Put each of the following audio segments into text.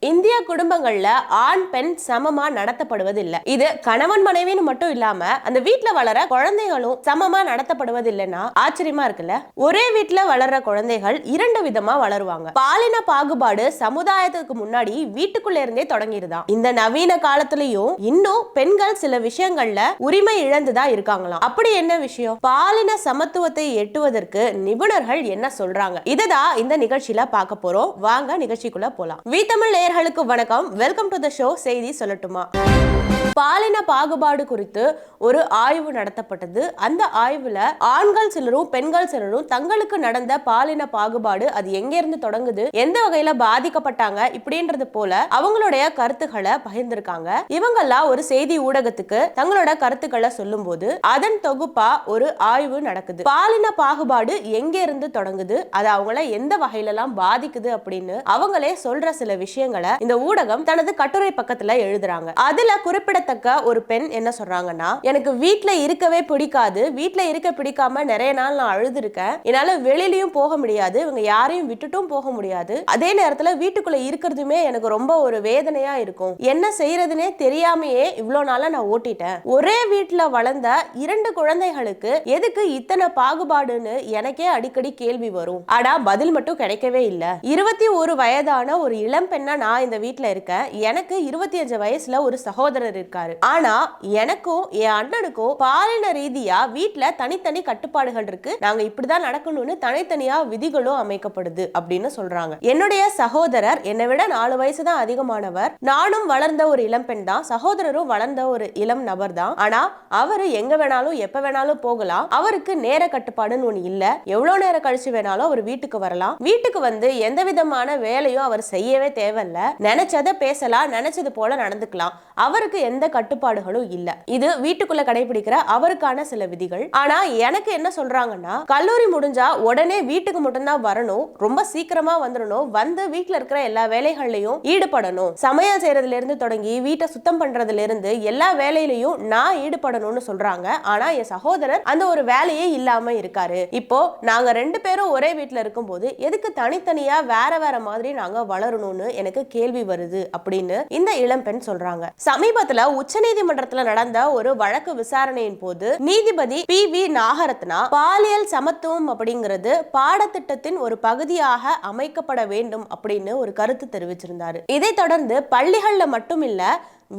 இந்திய குடும்பங்கள்ல ஆண் பெண் சமமா நடத்தப்படுவதில்லை. இது கணவன் மனைவின்னு மட்டும் இல்லாம அந்த வீட்டுல வளர குழந்தைகளும் சமமா நடத்தப்படுவதில்லைன்னா ஆச்சரியமா இருக்குல்ல. ஒரே வீட்டுல வளர்ற குழந்தைகள் இரண்டு விதமா வளருவாங்க. பாலின பாகுபாடு சமுதாயத்துக்கு முன்னாடி வீட்டுக்குள்ள இருந்தே தொடங்கிருதான். இந்த நவீன காலத்திலயும் இன்னும் பெண்கள் சில விஷயங்கள்ல உரிமை இழந்துதான் இருக்காங்களாம். அப்படி என்ன விஷயம்? பாலின சமத்துவத்தை எட்டுவதற்கு நிபுணர்கள் என்ன சொல்றாங்க? இதுதான் இந்த நிகழ்ச்சியில பார்க்க போறோம். வாங்க நிகழ்ச்சிக்குள்ள போலாம். வீட்டமிழ் நேயர்களுக்கு வணக்கம். Welcome to the show. செய்தி சொல்லட்டுமா? பாலின பாகுபாடு குறித்து ஒரு ஆய்வு நடத்தப்பட்டது. அந்த ஆய்வுல ஆண்கள் சிலரும் பெண்கள் சிலரும் தங்களுக்கு நடந்த பாலின பாகுபாடு அது எங்க இருந்து தொடங்குது, எந்த வகையில பாதிக்கப்பட்டாங்க இப்படின்றது போல அவங்களுடைய கருத்துக்களை பகிர்ந்திருக்காங்க. இவங்கெல்லாம் ஒரு செய்தி ஊடகத்துக்கு தங்களோட கருத்துக்களை சொல்லும் போது அதன் தொகுப்பா ஒரு ஆய்வு நடக்குது. பாலின பாகுபாடு எங்க இருந்து தொடங்குது, அது அவங்கள எந்த வகையில எல்லாம் பாதிக்குது அப்படின்னு அவங்களே சொல்ற சில விஷயங்களை இந்த ஊடகம் தனது கட்டுரை பக்கத்துல எழுதுறாங்க. அதுல குறிப்பிடத்தக்க ஒரு பெண் என்ன சொல்றாங்கன்னா, எனக்கு வீட்ல இருக்கவே பிடிக்காது, வீட்ல இருக்க பிடிக்காம நிறைய நாள் நான் அழுதுருக்கேன், என்னால வெளியிலயும் போக முடியாது, இவங்க யாரையும் விட்டுட்டும் போக முடியாது, அதே நேரத்துல வீட்டுக்குள்ள இருக்கிறதுமே எனக்கு ரொம்ப ஒரு வேதனையா இருக்கும், என்ன செய்யறதுனே தெரியாமையே இவ்வளவு நாளா நான் ஓட்டிட்டேன், ஒரே வீட்டுல வளர்ந்த இரண்டு குழந்தைகளுக்கு எதுக்கு இத்தனை பாகுபாடுன்னு எனக்கே அடிக்கடி கேள்வி வரும். ஆனா பதில் மட்டும் கிடைக்கவே இல்லை. 21 வயதான ஒரு இளம் பெண்ணா நான் இந்த வீட்டுல இருக்கேன். எனக்கு 25 வயசுல ஒரு சகோதரர் இருக்காரு. ஆனா எனக்கும் என் அண்ணனுக்கும் பாலின ரீதியா வீட்டுல தனித்தனி கட்டுப்பாடுகள் இருக்கு. நாங்க இப்படிதான் நடக்கணும்னு தனித்தனியா விதிகளும் அமைக்கப்படுது அப்படின்னு சொல்றாங்க. என்னுடைய சகோதரர் என்னை விட 4 வயசு தான் அதிகமானவர். நானும் வளர்ந்த ஒரு இளம் பெண் தான், சகோதரரும் வளர்ந்த ஒரு இளம் நபர் தான். ஆனா அவரு எங்க வேணாலும் எப்ப வேணாலும் போகலாம். அவருக்கு நேர கட்டுப்பாடுன்னு ஒண்ணு இல்ல. எவ்வளவு நேரம் கழிச்சு வேணாலும் அவர் வீட்டுக்கு வரலாம். வீட்டுக்கு வந்து எந்த விதமான வேலையும் அவர் செய்யவே தேவையில்ல. நினைச்சதை பேசலாம், நினைச்சது போல நடந்துக்கலாம். அவருக்கு எந்த கட்டுப்பாடுகளும் இல்ல. இது வீட்டுக்குள்ள கடைபிடிக்கிற அவருக்கான சில விதிகள். ஆனா எனக்கு என்ன சொல்றாங்கன்னா, கல்லூரி முடிஞ்சா உடனே வீட்டுக்கு மட்டும்தான் வரணும், ரொம்ப சீக்கிரமா வந்துடணும், வந்து வீட்டுல இருக்கிற எல்லா வேலைகள்லயும் ஈடுபடணும், சமையல் செய்யறதுல இருந்து தொடங்கி வீட்டை சுத்தம் பண்றதுல இருந்து எல்லா வேலையிலையும் நான் ஈடுபடணும்னு சொல்றாங்க. ஆனா என் சகோதரர் அந்த ஒரு வேலையே இல்லாம இருக்காரு. இப்போ நாங்க 2 பேரும் ஒரே வீட்டுல இருக்கும் போது எதுக்கு தனித்தனியா வேற வேற மாதிரி நாங்க வளரணும்னு எனக்கு கேள்வி வருது அப்படின்னு இந்த இளம் பெண் சொல்றாங்க. சமீபத்துல உச்சநீதிமன்றத்துல நடந்த ஒரு வழக்கு விசாரணையின் போது நீதிபதி பி.வி. நாகரத்னா பாலியல் சமத்துவம் அப்படிங்கிறது பாடத்திட்டத்தின் ஒரு பகுதியாக அமைக்கப்பட வேண்டும் அப்படின்னு ஒரு கருத்து தெரிவிச்சிருந்தாரு. இதை தொடர்ந்து பள்ளிகள்ல மட்டும் இல்ல,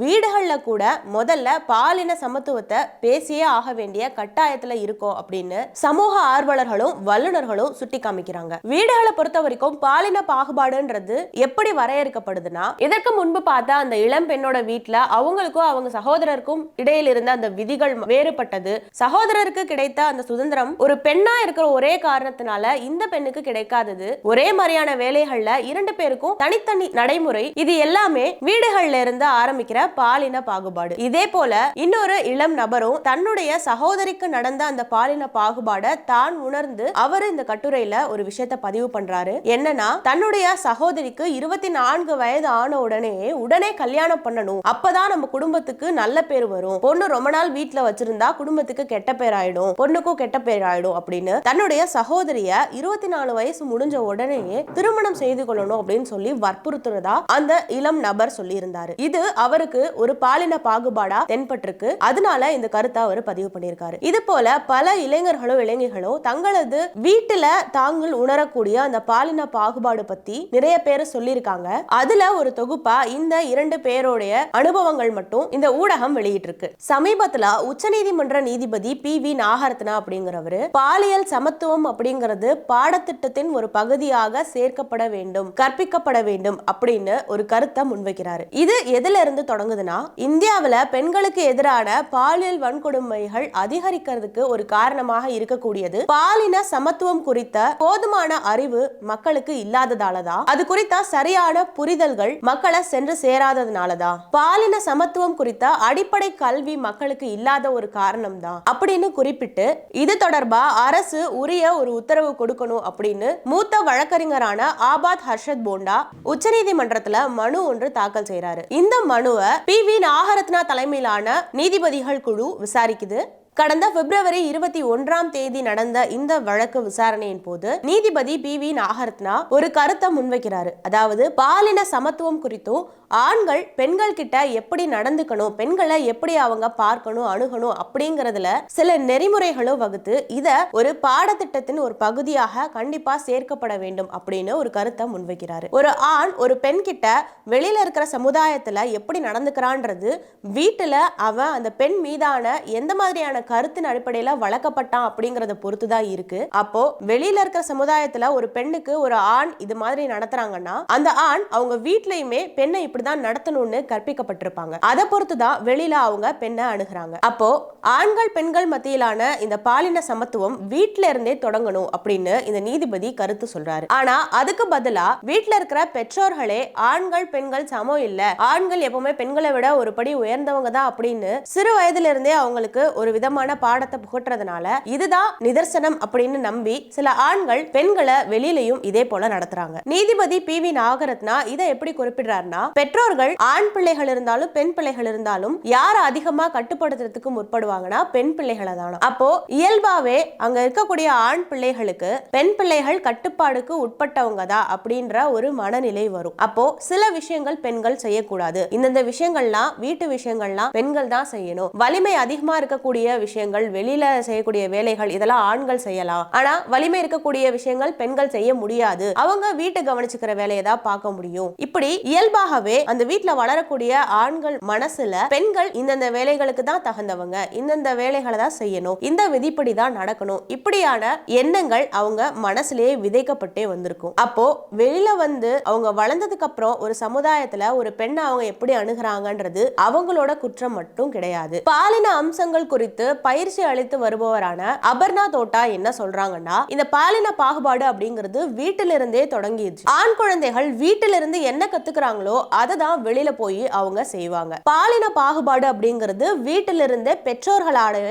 வீடுகள்ல கூட முதல்ல பாலின சமத்துவத்தை பேசியே ஆக வேண்டிய கட்டாயத்துல இருக்கும் அப்படின்னு சமூக ஆர்வலர்களும் வல்லுநர்களும் சுட்டி காமிக்கிறாங்க. வீடுகளை பொறுத்த வரைக்கும் பாலின பாகுபாடுன்றது எப்படி வரையறுக்கப்படுதுன்னா, இதற்கு முன்பு பார்த்தா அந்த இளம் பெண்ணோட வீட்டுல அவங்களுக்கும் அவங்க சகோதரருக்கும் இடையில் இருந்த அந்த விதிகள் வேறுபட்டது. சகோதரருக்கு கிடைத்த அந்த சுதந்திரம் ஒரு பெண்ணா இருக்கிற ஒரே காரணத்தினால இந்த பெண்ணுக்கு கிடைக்காதது. ஒரே மாதிரியான வேலைகள்ல 2 பேருக்கும் தனித்தனி நடைமுறை, இது எல்லாமே வீடுகள்ல இருந்து ஆரம்பிக்கிற பாலின பாகுபாடு. இதே போல இன்னொரு இளம் நபரும் தன்னுடைய சகோதரிக்கு நடந்த அந்த பாலின பாகுபாட தான் உணர்ந்து அவர் இந்த கட்டுரையில ஒரு விஷயத்தை பதிவு பண்றாரு. என்னன்னா, தன்னுடைய சகோதரிக்கு 24 வயது ஆன உடனே கல்யாணம் பண்ணணும், அப்பதான் நம்ம குடும்பத்துக்கு நல்ல பேர் வரும், பொண்ணு ரொம்ப நாள் வீட்டுல வச்சிருந்தா குடும்பத்துக்கு கெட்ட பேர் ஆயிடும், பொண்ணுக்கும் கெட்ட பேர் ஆயிடும் அப்படின்னு தன்னுடைய சகோதரிய 24 வயசு முடிஞ்ச உடனேயே திருமணம் செய்து கொள்ளணும் அப்படின்னு சொல்லி வற்புறுத்துறதா அந்த இளம் நபர் சொல்லி இருந்தாரு. இது அவருக்கு ஒரு பாலின பாகுபாடா தென்பட்டிருக்கு. அதனால இந்த கருத்தை அவர் பதிவு பண்ணியிருக்காரு. இது போல பல இளைஞர்களோ இளைஞர்களோ தங்களது வீட்டுல தாங்கள் உணரக்கூடிய அந்த பாலின பாகுபாடு பத்தி நிறைய பேர் சொல்லியிருக்காங்க. அதுல ஒரு தொகுப்பா இந்த 2 பேருடைய அனுபவங்கள் மட்டும் இந்த ஊடகம் வெளியிட்டு இருக்கு. சமீபத்துல உச்சநீதிமன்ற நீதிபதி பி.வி. நாகரத்னா அப்படிங்கிறவரு பாலியல் சமத்துவம் அப்படிங்கிறது பாடத்திட்டத்தின் ஒரு பகுதியாக சேர்க்கப்பட வேண்டும், கற்பிக்கப்பட வேண்டும் அப்படின்னு ஒரு கருத்தை முன்வைக்கிறாரு. இது எதுல இருந்து தொடங்குதுன்னா, இந்தியாவில் பெண்களுக்கு எதிரான பாலியல் வன்கொடுமைகள் அதிகரிக்கிறதுக்கு ஒரு காரணமாக இருக்கக்கூடியது பாலின சமத்துவம் குறித்த போதுமான அறிவு மக்களுக்கு இல்லாததாலதான், அது குறித்த சரியான புரிதல்கள் மக்களை சென்று சேராததுனாலதான், பாலின சமத்துவம் குறித்த அடிப்படை கல்வி மக்களுக்கு இல்லாத ஒரு காரணம் தான் அப்படின்னு குறிப்பிட்டு இது தொடர்பா அரசு உரிய ஒரு உத்தரவு கொடுக்கணும் அப்படின்னு மூத்த வழக்கறிஞரான ஆபாத் ஹர்ஷத் போண்டா உச்சநீதிமன்றத்துல மனு ஒன்று தாக்கல் செய்யறாரு. இந்த மனுவை பி.வி. நாகரத்னா தலைமையிலான நீதிபதிகள் குழு விசாரிக்குது. கடந்த பிப்ரவரி 21 நடந்த இந்த வழக்கு விசாரணையின் போது நீதிபதி PV நாகரத்னா ஒரு கருத்தை முன்வைக்கிறாரு. அதாவது பாலின சமத்துவம் குறித்தும் ஆண்கள் பெண்கள் கிட்ட எப்படி நடந்துக்கணும், பெண்களை எப்படி அவங்க பார்க்கணும் அணுகணும் அப்படிங்கறதுல சில நெறிமுறைகளும் வகுத்து இத ஒரு பாடத்திட்டத்தின் ஒரு பகுதியாக கண்டிப்பா சேர்க்கப்பட வேண்டும் அப்படின்னு ஒரு கருத்தை முன்வைக்கிறாரு. ஒரு ஆண் ஒரு பெண் கிட்ட வெளியில இருக்கிற சமுதாயத்துல எப்படி நடந்துக்கிறான்றது வீட்டுல அவன் அந்த பெண் மீதான எந்த மாதிரியான கருத்தின் அடிப்படையில வளர்க்கப்பட்டான் அப்படிங்கறத பொறுத்துதான் இருக்கு. அப்போ வெளியில இருக்கிற சமுதாயத்துல ஒரு பெண்ணுக்கு ஒரு ஆண் இது மாதிரி நடத்துறாங்கன்னா அந்த ஆண் அவங்க வீட்லயுமே பெண்ணை இப்படிதான் நடத்தணும்னு கற்பிக்கப்பட்டிருப்பாங்க. அதை பொறுத்துதான் வெளியில அவங்க பெண்ணை அணுகுறாங்க. அப்போ ஆண்கள் பெண்கள் மத்தியிலான இந்த பாலின சமத்துவம் வீட்டுல இருந்தே தொடங்கணும் அப்படின்னு இந்த நீதிபதி கருத்து சொல்றாரு. ஆனா அதுக்கு பதிலா வீட்டுல இருக்கிற பெற்றோர்களே ஆண்கள் பெண்கள் சமம் இல்ல, ஆண்கள் எப்பவுமே பெண்களை விட ஒரு படி உயர்ந்தவங்க தான் அப்படின்னு சிறு வயதுல இருந்தே அவங்களுக்கு ஒரு விதமான பாடத்தை புகட்டுறதுனால இதுதான் நிதர்சனம் அப்படின்னு நம்பி சில ஆண்கள் பெண்களை வெளியிலையும் இதே போல நடத்துறாங்க. நீதிபதி PV நாகரத்னா இதை எப்படி குறிப்பிடுறாருன்னா, பெற்றோர்கள் ஆண் பிள்ளைகள் இருந்தாலும் பெண் பிள்ளைகள் இருந்தாலும் யார் அதிகமா கட்டுப்படுத்துறதுக்கு முற்படுவாங்கன்னா பெண் பிள்ளைகளை தானா. அப்போ இயல்பாவே அங்க இருக்கக்கூடிய ஆண் பிள்ளைகளுக்கு பெண் பிள்ளைகள் கட்டுப்பாடுக்கு உட்பட்டவங்க தான் அப்படின்ற ஒரு மனநிலை வரும். அப்போ சில விஷயங்கள் பெண்கள் செய்யக்கூடாது, இந்தந்த விஷயங்கள்லாம் வீட்டு விஷயங்கள்லாம் பெண்கள் தான் செய்யணும், வலிமை அதிகமா இருக்கக்கூடிய விஷயங்கள் வெளியில செய்யக்கூடிய வேலைகள் இதெல்லாம் ஆண்கள் செய்யலாம், ஆனா வலிமை இருக்கக்கூடிய விஷயங்கள் பெண்கள் செய்ய முடியாது, அவங்க வீட்டை கவனிச்சுக்கிற வேலையை தான் பார்க்க முடியும். இப்படி இயல்பாகவே அந்த வீட்டுல வளரக்கூடிய ஆண்கள் மனசுல பெண்கள் இந்தந்த வேலைகளுக்கு தான் தகுந்தவங்க, இந்தந்த வேலைகளை தான் செய்யணும், இந்த விதிப்படி தான் நடக்கணும், இப்படியான எண்ணங்கள் அவங்க மனசுலயே விதைக்கப்பட்டே வந்திருக்கும். அப்போ வெளியில வந்து அவங்க வளர்ந்ததுக்கு அப்புறம் ஒரு சமுதாயத்துல ஒரு பெண்ணை அவங்க எப்படி அணுகுறாங்கன்றது அவங்களோட குற்றம் மட்டும் கிடையாது. பாலின அம்சங்கள் குறித்து பயிற்சி அளித்து வருபவரான அபர்ணா தோட்டா என்ன சொல்றாங்கன்னா, இந்த பாலின பாகுபாடு அப்படிங்கிறது வீட்டிலிருந்தே தொடங்கிடுச்சு. ஆண் குழந்தைகள் வீட்டிலிருந்து என்ன கத்துக்கிறாங்களோ அதை தான் வெளியில போய் அவங்க செய்வாங்க. பாலின பாகுபாடு அப்படிங்கிறது வீட்டிலிருந்தே பெற்றோர்களாலே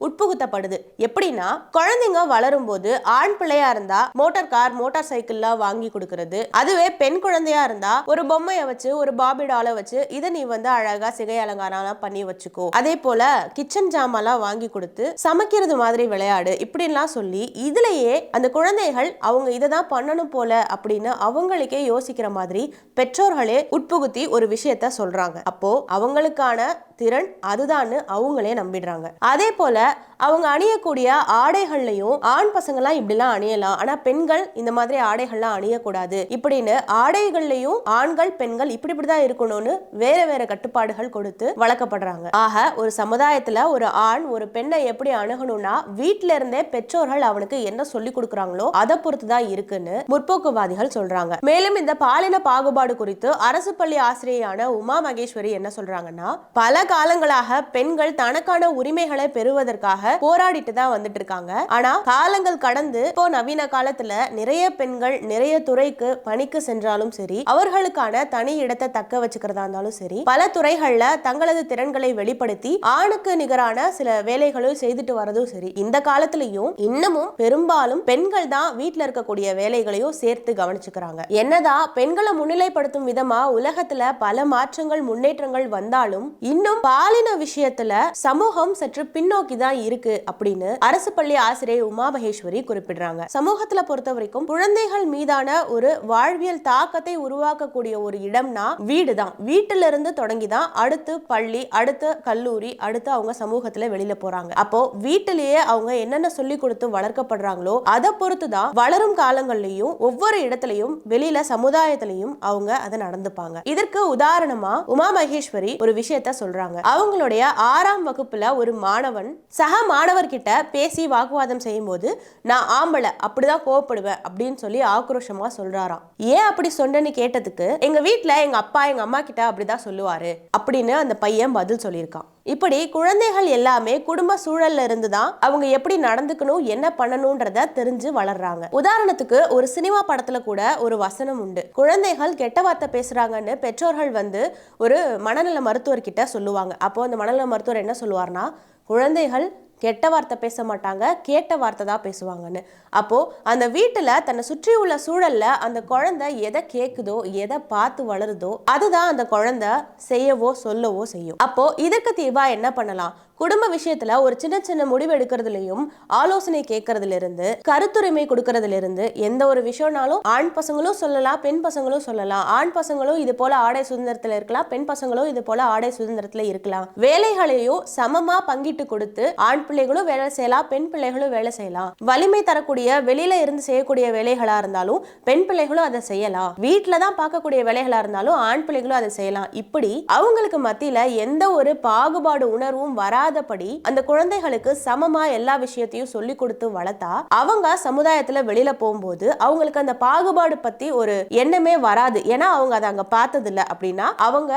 உட்புகுத்தப்படுது. எப்படின்னா, குழந்தைங்க வளரும் போது ஆண் பிள்ளையா இருந்தா மோட்டார் கார் மோட்டார் சைக்கிள்லாம் வாங்கி கொடுக்கிறது, அதுவே பெண் குழந்தையா இருந்தா ஒரு பொம்மையை வச்சு ஒரு பாபி டாலை வச்சு இதை நீ வந்து அழகா சிகை அலங்காரம் பண்ணி வச்சுக்கோ, அதே போல கிச்சன் ஜாமான்லாம் வாங்கி கொடுத்து சமைக்கிறது மாதிரி விளையாடு, இப்படின்லாம் சொல்லி இதுலயே அந்த குழந்தைகள் அவங்க இதை தான் பண்ணணும் போல அப்படின்னு அவங்களுக்கே யோசிக்கிற மாதிரி பெற்றோர்களே உட்புகுத்தி ஒரு விஷயத்த சொல்றாங்க. அப்போ அவங்களுக்கான திறன் அதுதான்னு அவங்களே நம்பிடுறாங்க. அதே போல அவங்க அணியக்கூடிய ஆடைகள்லையும் ஆண் பசங்கள்லாம் இப்படிலாம் அணியலாம், ஆனா பெண்கள் இந்த மாதிரி ஆடைகள்லாம் அணியக்கூடாது இப்படின்னு ஆடைகள்லையும் ஆண்கள் பெண்கள் இப்படிதான் இருக்கணும்னு வேற வேற கட்டுப்பாடுகள் கொடுத்து வளர்க்கப்படுறாங்க. ஆக ஒரு சமுதாயத்துல ஒரு ஆண் ஒரு பெண்ணை எப்படி அணுகணும்னா வீட்டுல இருந்தே பெற்றோர்கள் அவனுக்கு என்ன சொல்லி கொடுக்குறாங்களோ அதை பொறுத்துதான் இருக்குன்னு முற்போக்குவாதிகள் சொல்றாங்க. மேலும் இந்த பாலின பாகுபாடு குறித்து அரசு பள்ளி ஆசிரியரான உமா மகேஸ்வரி என்ன சொல்றாங்கன்னா, பல காலங்களாக பெண்கள் தனக்கான உரிமைகளை பெறுவதற்காக போராடிட்டு தான் வந்துட்டு இருக்காங்க. ஆனா காலங்கள் கடந்து இப்போ நவீன காலத்துல நிறைய பெண்கள் நிறைய துறைக்கு பணிக்கு சென்றாலும் சரி, அவர்களுக்கான தனி இடத்தை தக்க வச்சுக்கிறதா இருந்தாலும் சரி, பல துறைகள்ல தங்களது திறன்களை வெளிப்படுத்தி ஆணுக்கு நிகரான சில வேலைகளும் செய்துட்டு வரதும் சரி, இந்த காலத்திலையும் இன்னமும் பெரும்பாலும் பெண்கள் தான் வீட்டுல இருக்கக்கூடிய வேலைகளையும் சேர்த்து கவனிச்சுக்கிறாங்க. என்னதான் பெண்களை முன்னிலைப்படுத்தும் விதமா உலகத்துல பல மாற்றங்கள் முன்னேற்றங்கள் வந்தாலும் இன்னும் பாலின விஷயத்துல சமூகம் சற்று பின்னோக்கி தான் இருக்கு அப்படின்னு அரசு பள்ளி ஆசிரியர் உமா மகேஸ்வரி குறிப்பிடுறாங்க. சமூகத்துல பொறுத்த வரைக்கும் குழந்தைகள் மீதான ஒரு வாழ்வியல் தாக்கத்தை உருவாக்கக்கூடிய ஒரு இடம்னா வீடு தான். வீட்டுல இருந்து தொடங்கி தான் அடுத்து பள்ளி, அடுத்து கல்லூரி, அடுத்து அவங்க சமூகத்துல வெளியில போறாங்க. அப்போ வீட்டிலேயே அவங்க என்னென்ன சொல்லி கொடுத்து வளர்க்கப்படுறாங்களோ அதை பொறுத்து தான் வளரும் காலங்கள்லயும் ஒவ்வொரு இடத்துலயும் வெளியில சமுதாயத்திலையும் அவங்க அதை நடந்துப்பாங்க. இதற்கு உதாரணமா உமா மகேஸ்வரி ஒரு விஷயத்த சொல்றாங்க. அவங்களுடைய 6ஆம் வகுப்புல ஒரு மாணவன் சக மாணவர் கிட்ட பேசி வாக்குவாதம் செய்யும் போது நான் ஆம்பளை அப்படிதான் கோவப்படுவேன் அப்படின்னு சொல்லி ஆக்ரோஷமா சொல்றாராம். ஏன் அப்படி சொன்னேன்னு கேட்டதுக்கு, எங்க வீட்டுல எங்க அப்பா எங்க அம்மா கிட்ட அப்படிதான் சொல்லுவாரு அப்படின்னு அந்த பையன் பதில் சொல்லியிருக்கான். இப்படி குழந்தைகள் எல்லாமே குடும்ப சூழல்ல இருந்து தான் அவங்க எப்படி நடந்துக்கணும் என்ன பண்ணணும்ன்றத தெரிஞ்சு வளர்றாங்க. உதாரணத்துக்கு ஒரு சினிமா படத்துல கூட ஒரு வசனம் உண்டு. குழந்தைகள் கெட்ட வார்த்தை பேசுறாங்கன்னு பெற்றோர்கள் வந்து ஒரு மனநல மருத்துவர்கிட்ட சொல்லுவாங்க. அப்போ அந்த மனநல மருத்துவர் என்ன சொல்லுவார்னா, குழந்தைகள் கெட்ட வார்த்தை பேச மாட்டாங்க, கேட்ட வார்த்தை தான் பேசுவாங்கன்னு. அப்போ அந்த வீட்டுல தன்னை சுற்றி உள்ள சூழல்ல அந்த குழந்தை எதை கேக்குதோ எதை பார்த்து வளருதோ அதுதான் அந்த குழந்தை செய்யவோ சொல்லவோ செய்யும். அப்போ இதற்கு தீர்வா என்ன பண்ணலாம்? குடும்ப விஷயத்துல ஒரு சின்ன சின்ன முடிவு எடுக்கிறதுலயும் ஆலோசனை கேட்கறதுல இருந்து கருத்துரிமை கொடுக்கறதுல இருந்து எந்த ஒரு விஷயம்னாலும் ஆண் பசங்களும் சொல்லலாம், பெண் பசங்களும் சொல்லலாம். ஆண் பசங்களும் இது போல ஆடை சுதந்திரத்துல இருக்கலாம், பெண் பசங்களும் இது போல ஆடை சுதந்திரத்துல இருக்கலாம். வேலைகளையும் சமமா பங்கிட்டு கொடுத்து ஆண் பிள்ளைகளும் வேலை செய்யலாம், பெண் பிள்ளைகளும் வேலை செய்யலாம். வலிமை தரக்கூடிய வெளியில இருந்து செய்யக்கூடிய வேலைகளா இருந்தாலும் பெண் பிள்ளைகளும் அதை செய்யலாம். வீட்டுல தான் பார்க்கக்கூடிய வேலைகளா இருந்தாலும் ஆண் பிள்ளைகளும் அதை செய்யலாம். இப்படி அவங்களுக்கு மத்தியில எந்த ஒரு பாகுபாடு உணர்வும் வராதபடி அந்த குழந்தைகளுக்கு சமமா எல்லா விஷயத்தையும் சொல்லி கொடுத்து வளர்த்தா அவங்க சமுதாயத்துல வெளியில போகும்போது அவங்களுக்கு அந்த பாகுபாடு பத்தி ஒரு எண்ணமே வராது. ஏன்னா அவங்க அதை அங்க பார்த்தது இல்லை. அப்படின்னா அவங்க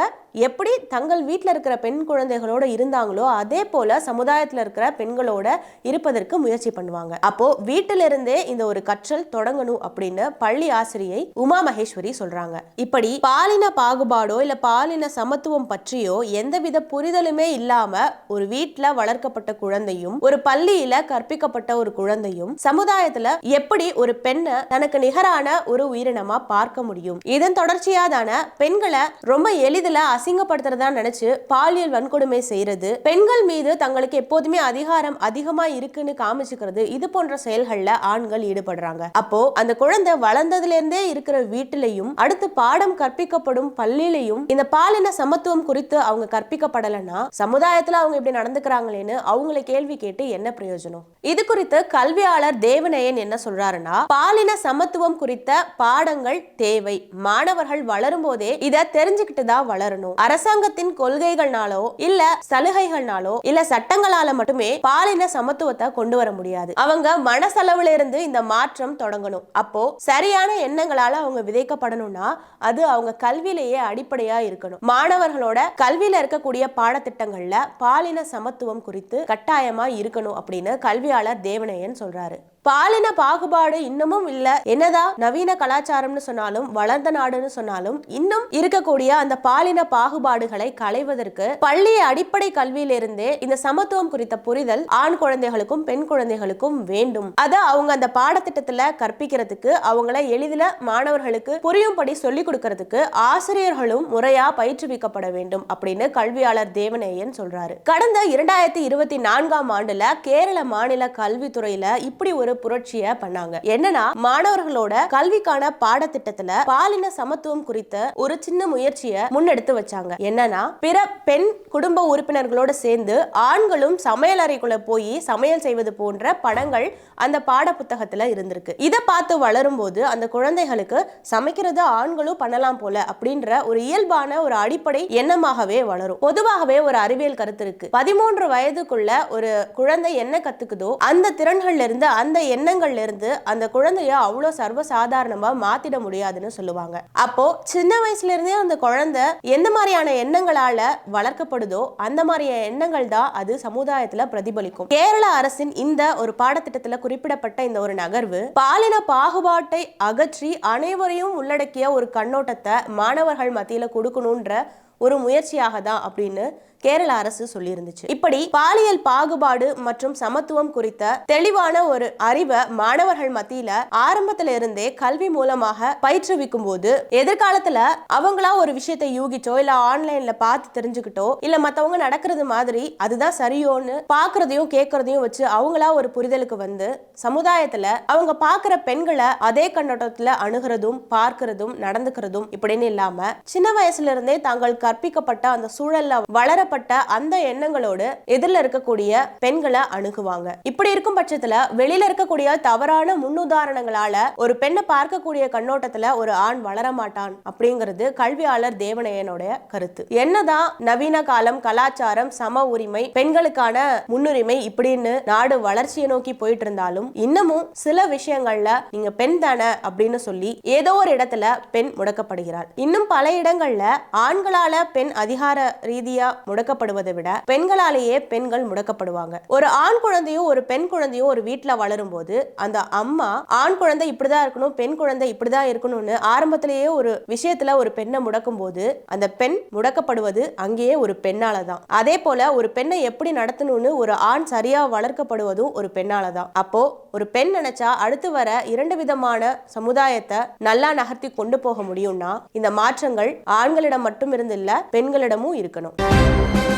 எப்படி தங்கள் வீட்டில் இருக்கிற பெண் குழந்தைகளோட இருந்தாங்களோ அதே போல சமுதாயத்தில் இருக்கிற பெண்களோட இருப்பதற்கு முயற்சி பண்ணுவாங்க. அப்போ வீட்டிலிருந்தே இந்த ஒரு கற்றல் தொடங்கணும் அப்படின்னு பள்ளி ஆசிரியை உமா மகேஸ்வரி சொல்றாங்க. இப்படி பாலின பாகுபாடோ இல்ல பாலின சமத்துவம் பற்றியோ எந்தவித புரிதலுமே இல்லாம ஒரு வீட்டுல வளர்க்கப்பட்ட குழந்தையும் ஒரு பள்ளியில கற்பிக்கப்பட்ட ஒரு குழந்தையும் சமுதாயத்துல எப்படி ஒரு பெண்ணை தனக்கு நிகரான ஒரு உயிரினமா பார்க்க முடியும்? இதன் தொடர்ச்சியா தானே பெண்களை ரொம்ப எளிதில் அசிங்கப்படுத்துறதா நினைச்சு பாலியல் வன்கொடுமை செய்யறது, பெண்கள் மீது தங்களுக்கு எப்போதுமே அதிகாரம் அதிகமா இருக்குன்னு காமிச்சுக்கிறது, இது போன்ற செயல்கள்ல ஆண்கள் ஈடுபடுறாங்க. அப்போ அந்த குழந்தை வளர்ந்ததுல இருந்தே இருக்கிற வீட்டிலையும் அடுத்து பாடம் கற்பிக்கப்படும் பள்ளியிலையும் இந்த பாலின சமத்துவம் குறித்து அவங்க கற்பிக்கப்படலைன்னா சமுதாயத்துல அவங்க இப்படி நடந்துக்கிறாங்களேன்னு அவங்களை கேள்வி கேட்டு என்ன பிரயோஜனம்? இது குறித்து கல்வியாளர் தேவநயன் என்ன சொல்றாருன்னா, பாலின சமத்துவம் குறித்த பாடங்கள் தேவை. மாணவர்கள் வளரும் போதே இதை தெரிஞ்சுக்கிட்டு தான் வளரணும். அரசாங்கத்தின் கொள்கைகள்னாலோ இல்ல சலுகைகள்னாலோ இல்ல சட்டங்களால மட்டுமே பாலின சமத்துவத்தை கொண்டு வர முடியாது. அவங்க மனசளவுல இருந்து இந்த மாற்றம் தொடங்கணும். அப்போ சரியான எண்ணங்களால அவங்க விதைக்கப்படணும்னா அது அவங்க கல்வியிலேயே அடிப்படையா இருக்கணும். மாணவர்களோட கல்வியில இருக்கக்கூடிய பாடத்திட்டங்கள்ல பாலின சமத்துவம் குறித்து கட்டாயமா இருக்கணும் அப்படின்னு கல்வியாளர் தேவநயன் சொல்றாரு. பாலின பாகுபாடு இன்னமும் இல்ல, என்னதான் நவீன கலாச்சாரம்னு சொன்னாலும் வளர்ந்த நாடுன்னு சொன்னாலும் இன்னும் இருக்கக்கூடிய அந்த பாலின பாகுபாடுகளை களைவதற்கு பள்ளி அடிப்படை கல்வியிலிருந்தே இந்த சமத்துவம் குறித்த புரிதல் ஆண் குழந்தைகளுக்கும் பெண் குழந்தைகளுக்கும் வேண்டும். அதை அவங்க அந்த பாடத்திட்டத்துல கற்பிக்கிறதுக்கு அவங்கள எளிதில் மாணவர்களுக்கு புரியும்படி சொல்லிக் கொடுக்கறதுக்கு ஆசிரியர்களும் முறையா பயிற்றுவிக்கப்பட வேண்டும் அப்படின்னு கல்வியாளர் தேவநயன் சொல்றாரு. கடந்த 2024ஆம் ஆண்டுல கேரள மாநில கல்வித்துறையில இப்படி ஒரு புரட்சியை பண்ணாங்க. என்னன்னா, மாணவர்களோட கல்விக்கான பாடத்திட்டத்துல பாலின சமத்துவம் குறித்த ஒரு சின்ன முயற்சியை முன்னெடுத்து வச்சாங்க. என்னன்னா, பிற பெண் குடும்ப உறுப்பினர்களோட சேர்ந்து ஆண்களும் சமையல் அறைக்குள்ள போய் சமையல் செய்வது போன்ற படங்கள் அந்த பாட புத்தகத்துல இருந்திருக்கு. இதை பார்த்து வளரும் போது அந்த குழந்தைகளுக்கு சமைக்கிறது ஆண்களும் பண்ணலாம் போல அப்படின்ற ஒரு இயல்பான ஒரு அடிப்படை எண்ணமாகவே வளரும். பொதுவாகவே ஒரு அறிவியல் கருத்து இருக்கு. 13 வயதுக்குள்ள ஒரு குழந்தை என்ன கத்துக்குதோ அந்த திறன்கள்ல இருந்து அந்த எண்ணங்கள்ல இருந்து அந்த குழந்தைய அவ்வளவு சர்வசாதாரணமா மாத்திட முடியாதுன்னு சொல்லுவாங்க. அப்போ சின்ன வயசுல இருந்தே அந்த குழந்தை எந்த மாதிரியான எண்ணங்களால வளர்க்கப்படுதோ அந்த மாதிரியான எண்ணங்கள் தான் அது சமுதாயத்துல பிரதிபலிக்கும். கேரள அரசின் இந்த ஒரு பாடத்திட்டத்துல குறிப்பிடப்பட்ட இந்த ஒரு நகர்வு பாலின பாகுபாட்டை அகற்றி அனைவரையும் உள்ளடக்கிய ஒரு கண்ணோட்டத்தை மாணவர்கள் மத்தியில கொடுக்கணும்ன்ற ஒரு முயற்சியாக தான் அப்படின்னு கேரள அரசு சொல்லி இருந்துச்சு. இப்படி பாலியல் பாகுபாடு மற்றும் சமத்துவம் குறித்த தெளிவான ஒரு அறிவை மாணவர்கள் மத்தியில ஆரம்பத்தில இருந்தே கல்வி மூலமாக பயிற்றுவிக்கும் போது எதிர்காலத்துல அவங்களா ஒரு விஷயத்தை யூகிச்சோ இல்ல ஆன்லைன்ல பார்த்து தெரிஞ்சுக்கிட்டோ இல்ல மத்தவங்க நடக்கிறது மாதிரி அதுதான் சரியோன்னு பாக்குறதையும் கேட்கறதையும் வச்சு அவங்களா ஒரு புரிதலுக்கு வந்து சமுதாயத்துல அவங்க பாக்குற பெண்களை அதே கண்ணோட்டத்துல அணுகிறதும் பார்க்கிறதும் நடந்துக்கிறதும் இப்படின்னு இல்லாம சின்ன வயசுல இருந்தே தாங்கள் கற்பிக்கப்பட்ட அந்த சூழல்ல வளரப்பட்ட அந்த எண்ணங்களோடு எதிரில் இருக்கக்கூடிய பெண்களை அணுகுவாங்க. இப்படி இருக்கும் பட்சத்துல வெளியில இருக்கக்கூடிய தவறான முன்னுதாரணங்களால ஒரு பெண்ணை பார்க்கக்கூடிய கண்ணோட்டத்துல ஒரு ஆண் வளர மாட்டான் அப்படிங்கிறது கல்வியாளர் தேவநயனோட கருத்து. என்னதான் நவீன காலம், கலாச்சாரம், சம உரிமை, பெண்களுக்கான முன்னுரிமை இப்படின்னு நாடு வளர்ச்சியை நோக்கி போயிட்டு இருந்தாலும் இன்னமும் சில விஷயங்கள்ல நீங்க பெண் தானே அப்படின்னு சொல்லி ஏதோ ஒரு இடத்துல பெண் முடக்கப்படுகிறாள். இன்னும் பல இடங்கள்ல ஆண்களால பெண் அதிகார ரீதியா முடக்கப்படுவதை விட பெண்களாலேயே பெண்கள் முடக்கப்படுவாங்க. ஒரு ஆண் குழந்தையும் ஒரு பெண் குழந்தையும் ஒரு வீட்டுல வளரும் போது அந்த அம்மா ஆண் குழந்தை இப்படிதான் இருக்கணும், பெண் குழந்தை இப்படிதான் இருக்கணும்னு ஆரம்பத்திலேயே ஒரு விஷயத்துல ஒரு பெண்ணை முடக்கும் போது அந்த பெண் முடக்கப்படுவது அங்கேயே ஒரு பெண்ணாலதான். அதே போல ஒரு பெண்ணை எப்படி நடத்தணும்னு ஒரு ஆண் சரியா வளர்க்கப்படுவதும் ஒரு பெண்ணாலதான். அப்போ ஒரு பெண் நினைச்சா அடுத்து வர 2 விதமான சமுதாயத்தை நல்லா நகர்த்தி கொண்டு போக முடியும்னா இந்த மாற்றங்கள் ஆண்களிடம் மட்டும் இருந்து இல்ல பெண்களிடமும் இருக்கணும்.